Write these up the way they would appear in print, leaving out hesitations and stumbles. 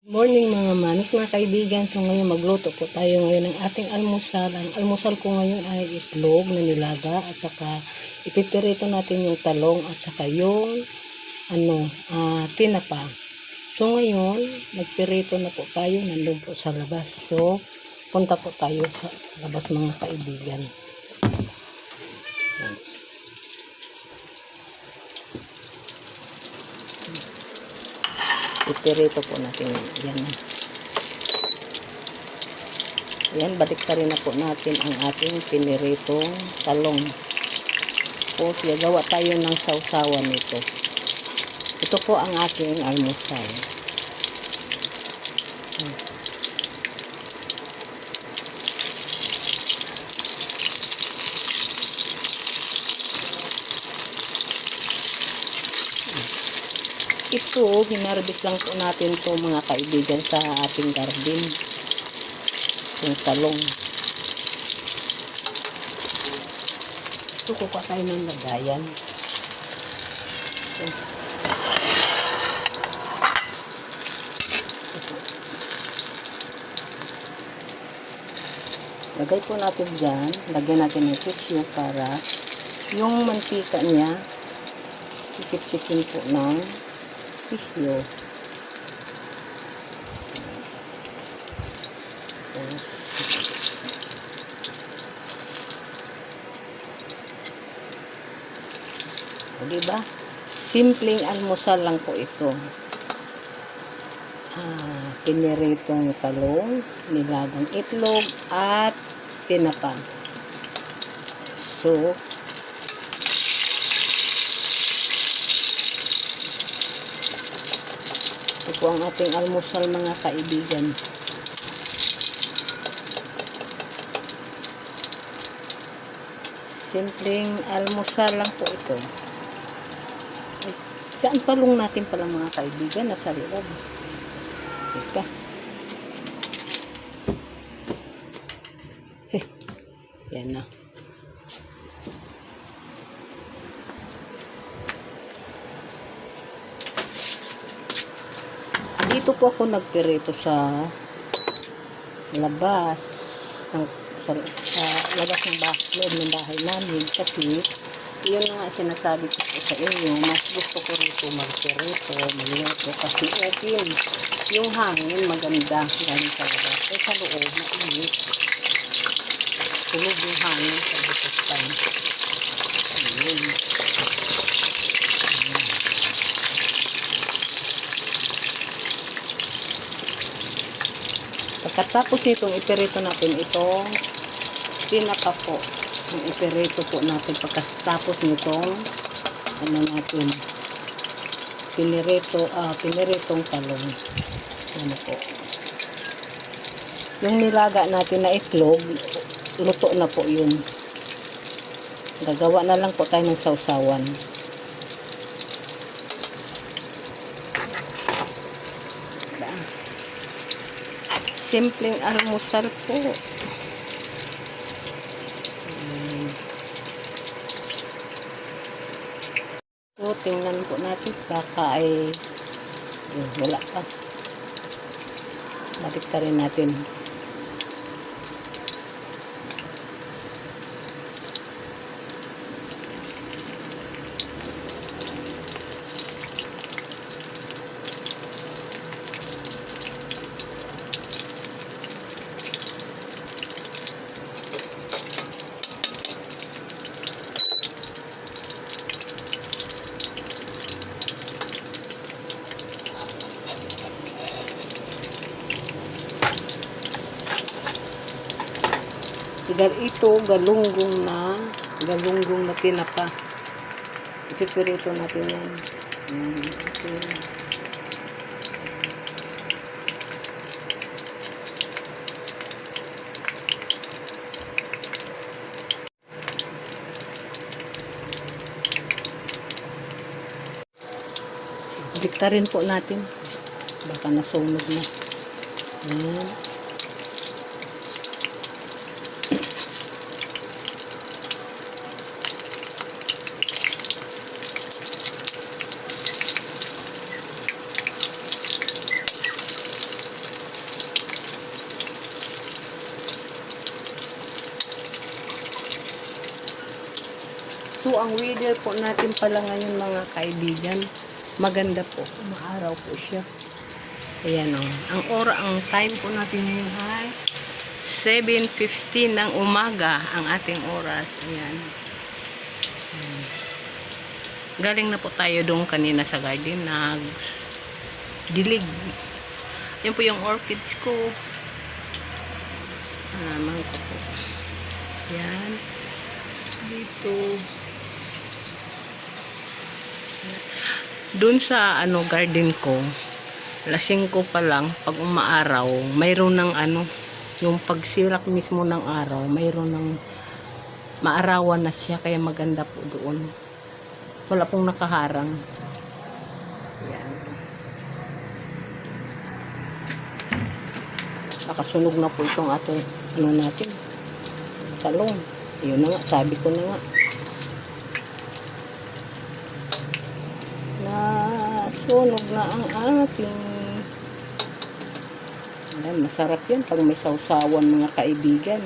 Morning mga manis, mga kaibigan. So ngayon magluto po tayo ngayon ng ating almusal. Ang almusal ko ngayon ay itlog na nilaga at saka ipipirito natin yung talong at saka yung tinapa. So ngayon magpirito na po tayo, nandun po sa labas. So punta po tayo sa labas mga kaibigan. Ipirito po natin yan. Yan, baliktarin na po natin ang ating piniritong talong. O siya, gawa tayo ng sausawan nito. Ito po ang aking almusal. Ito, hinarbis lang po natin to mga kaibigan sa ating garden. Yung talong. Ito, kukuha tayo ng lagayan. Lagay po natin dyan. Lagyan natin ng tissue para yung mantika niya isip-sipin po ng tissue. O, diba? Simpleng almusal lang po ito. Piniritong talong, nilagang itlog, at tinapa. So, ito po ang ating almusal mga kaibigan. Simpleng almusal lang po ito. Ang talong natin pala mga kaibigan nasa loob. Teka. Yan na. Dito po ako nagpirito sa labas sa labas ng loob ng bahay namin kasi yun nga sinasabi ko sa inyo, mas gusto ko rito magpirito, magluto kasi open yung hangin maganda galing sa labas. Sa loob mainit, tulog yung hangin sa bututan. Pagkatapos nitong ipirito natin itong tinapa po. Ang ipirito po natin pagkatapos nitong piniritong talong. Ano po. Yung nilaga natin na itlog, luto na po yun. Gagawa na lang po tayo ng sausawan. Simpleng almusal po. So, tingnan po natin. Baka ay wala pa. Baliktarin natin. Ito galunggong na tinapa. Ipipirito natin yan. Okay. Biktarin po natin. Baka nasunog na. Ayan. So, ang weather po natin pala ngayon mga kaibigan, maganda po. Maaraw po siya. Ayan o. Ang time po natin ngayon ay 7:15 ng umaga ang ating oras. Ayan. Galing na po tayo doon kanina sa garden. Nagdilig. Yan po yung orchids ko. Halaman ko po. Yan. Dito. Doon sa garden ko, lasing ko pa lang, pag umaaraw, mayroon ng yung pagsirak mismo ng araw, mayroon ng maarawan na siya, kaya maganda po doon. Wala pong nakaharang. Yan. Nakasunog na po itong ating natin, talong. Yun na nga, sabi ko na nga. Nasunog na ang ating. Ayan, masarap yan pag may sausawan mga kaibigan.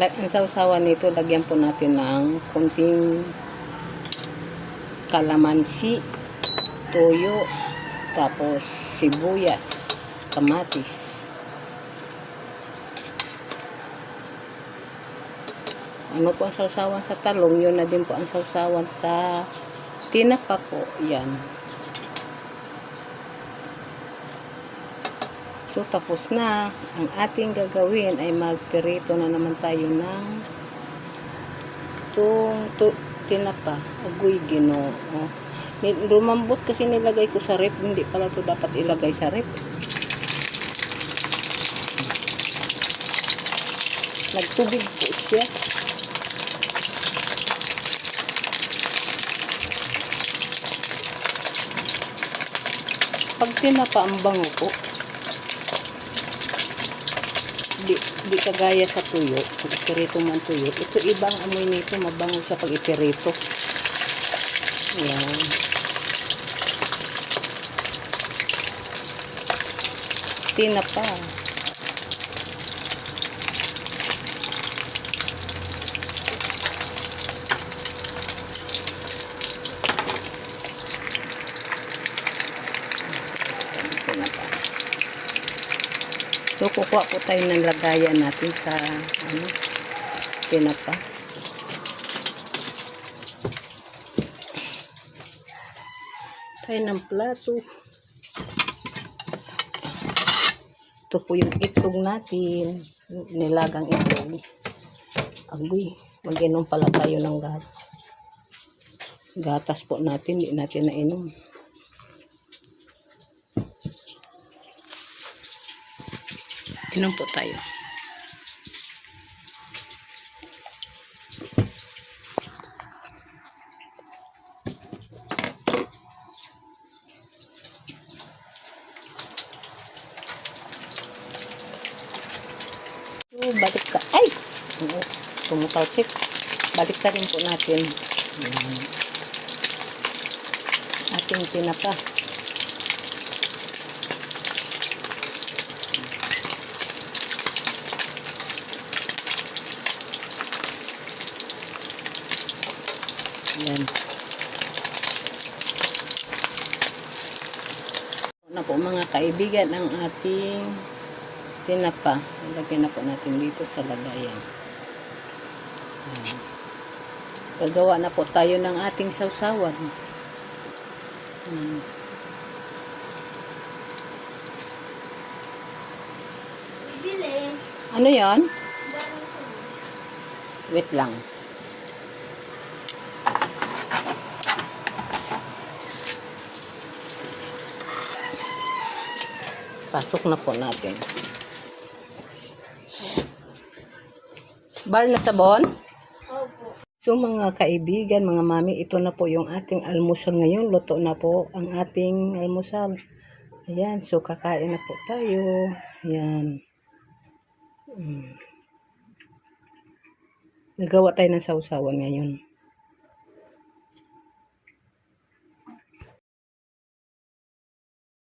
Ang sausawan nito, lagyan po natin ng kunting kalamansi, toyo, tapos sibuyas, kamatis. Ano po ang sausawan sa talong, yun na din po ang sausawan sa tinapa po. Yan. So, tapos na. Ang ating gagawin ay magperito na naman tayo ng tinapa. Agoy, Ginoo. Lumambot kasi nilagay ko sa rep. Hindi pala ito dapat ilagay sa rep. Nagtubig po siya. Pag tinapa, ang bango po. Di kagaya sa tuyo. Pag ipirito man tuyo, ito ibang amoy nito, mabango sa pag ipirito. Ayan. Tinapa. So, kukuha po tayo ng lagayan natin sa tinapa. Tayo ng plato. Ito po yung itlog natin. Nilagang itlog. Agoy, mag-inom pala tayo ng gatas po natin. Hindi natin nainom. Inom po tayo. Balik ka. Ay! Tumutalsik. Balik ka rin po natin. Ating tinapa. Yan. Na po mga kaibigan ang ating tinapa. Ilagay na po natin dito sa lagayan. Gagawa na po tayo ng ating sausawan. Ano yan? Wait lang. Pasok na po natin. Bar na sabon? Opo. So mga kaibigan, mga mami, ito na po yung ating almusal ngayon. Luto na po ang ating almusal. Ayan, so kakain na po tayo. Ayan. Nagawa tayo ng sausawan ngayon.